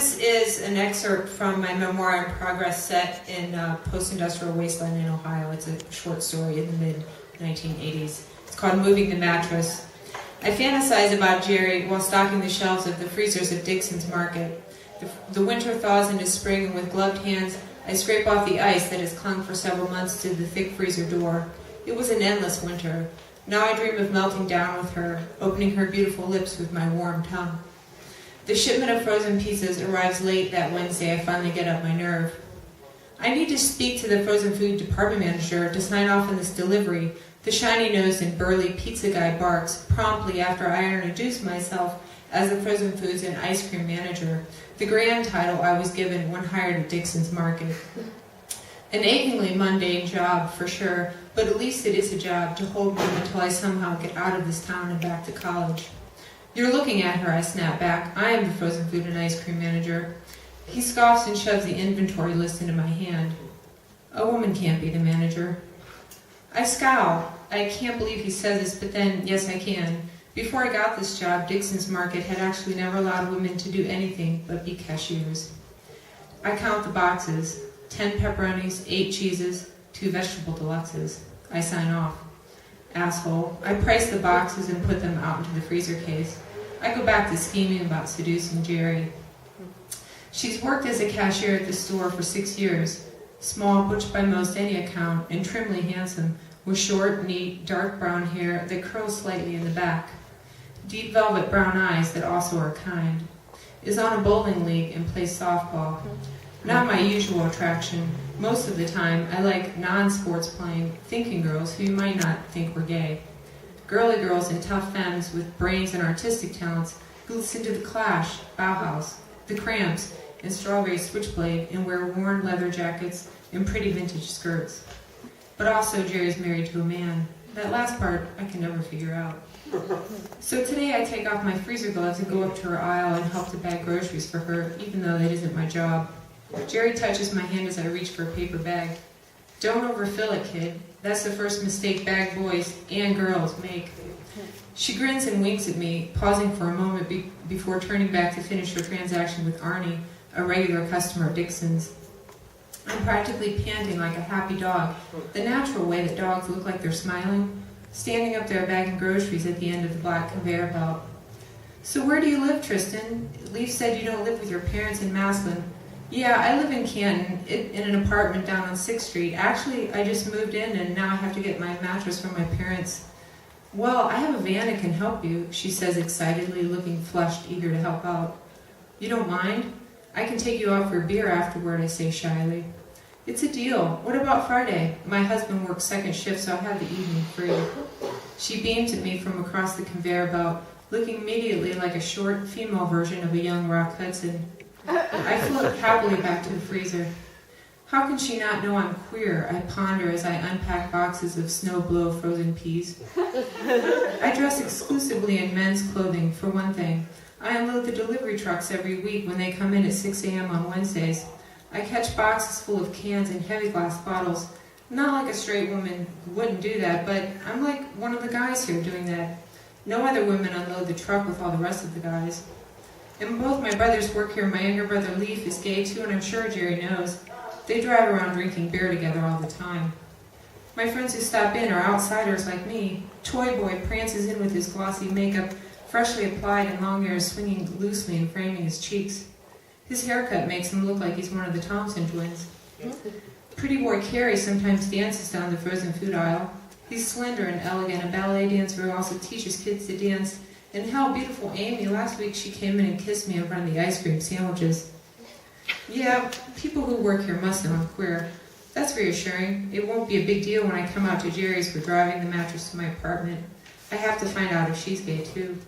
This is an excerpt from my memoir in progress set in post-industrial wasteland in Ohio. It's a short story in the mid-1980s. It's called Moving the Mattress. I fantasize about Jerry while stocking the shelves of the freezers at Dixon's Market. The winter thaws into spring, and with gloved hands, I scrape off the ice that has clung for several months to the thick freezer door. It was an endless winter. Now I dream of melting down with her, opening her beautiful lips with my warm tongue. The shipment of frozen pizzas arrives late that Wednesday. I finally get up my nerve. I need to speak to the frozen food department manager to sign off on this delivery. The shiny-nosed and burly pizza guy barks promptly after I introduce myself as the frozen foods and ice cream manager, the grand title I was given when hired at Dixon's Market. An achingly mundane job, for sure, but at least it is a job to hold me until I somehow get out of this town and back to college. You're looking at her, I snap back. I am the frozen food and ice cream manager. He scoffs and shoves the inventory list into my hand. A woman can't be the manager. I scowl. I can't believe he says this, but then, yes, I can. Before I got this job, Dixon's Market had actually never allowed women to do anything but be cashiers. I count the boxes. 10 pepperonis, 8 cheeses, 2 vegetable deluxes. I sign off. Asshole. I price the boxes and put them out into the freezer case. I go back to scheming about seducing Jerry. She's worked as a cashier at the store for 6 years. Small, butch by most any account, and trimly handsome, with short, neat, dark brown hair that curls slightly in the back. Deep velvet brown eyes that also are kind. Is on a bowling league and plays softball. Not my usual attraction. Most of the time, I like non-sports playing, thinking girls who you might not think were gay. Girly girls and tough femmes with brains and artistic talents who listen to The Clash, Bauhaus, The Cramps, and Strawberry Switchblade and wear worn leather jackets and pretty vintage skirts. But also Jerry's married to a man. That last part I can never figure out. So today I take off my freezer gloves and go up to her aisle and help to bag groceries for her, even though that isn't my job. Jerry touches my hand as I reach for a paper bag. Don't overfill it, kid. That's the first mistake bag boys and girls make. She grins and winks at me, pausing for a moment before turning back to finish her transaction with Arnie, a regular customer of Dixon's. I'm practically panting like a happy dog, the natural way that dogs look like they're smiling, standing up there bagging groceries at the end of the black conveyor belt. So where do you live, Tristan? Leaf said you don't live with your parents in Maslin. Yeah, I live in Canton, in an apartment down on 6th Street. Actually, I just moved in and now I have to get my mattress from my parents. Well, I have a van that can help you, she says excitedly, looking flushed, eager to help out. You don't mind? I can take you out for a beer afterward, I say shyly. It's a deal. What about Friday? My husband works second shift, so I have the evening free. She beams at me from across the conveyor belt, looking immediately like a short, female version of a young Rock Hudson. I float happily back to the freezer. How can she not know I'm queer? I ponder as I unpack boxes of snow-blow frozen peas. I dress exclusively in men's clothing, for one thing. I unload the delivery trucks every week when they come in at 6 a.m. on Wednesdays. I catch boxes full of cans and heavy glass bottles. Not like a straight woman wouldn't do that, but I'm like one of the guys here doing that. No other women unload the truck with all the rest of the guys. And both my brothers work here. My younger brother Leaf is gay too, and I'm sure Jerry knows. They drive around drinking beer together all the time. My friends who stop in are outsiders like me. Toy Boy prances in with his glossy makeup, freshly applied and long hair swinging loosely and framing his cheeks. His haircut makes him look like he's one of the Thompson twins. Pretty boy Carrie sometimes dances down the frozen food aisle. He's slender and elegant, a ballet dancer who also teaches kids to dance. And how beautiful Amy, last week she came in and kissed me in front of the ice cream sandwiches. Yeah, people who work here must know I'm queer. That's reassuring. It won't be a big deal when I come out to Jerry's for driving the mattress to my apartment. I have to find out if she's gay too.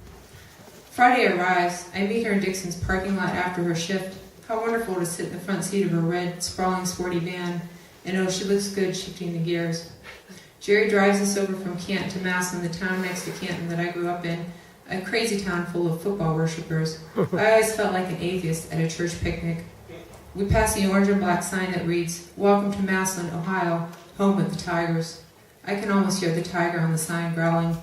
Friday arrives. I meet her in Dixon's parking lot after her shift. How wonderful to sit in the front seat of her red, sprawling, sporty van. And oh, she looks good shifting the gears. Jerry drives us over from Canton to Maslin, the town next to Canton that I grew up in. A crazy town full of football worshippers. I always felt like an atheist at a church picnic. We pass the orange and black sign that reads, "Welcome to Maslin, Ohio, home of the Tigers." I can almost hear the tiger on the sign growling,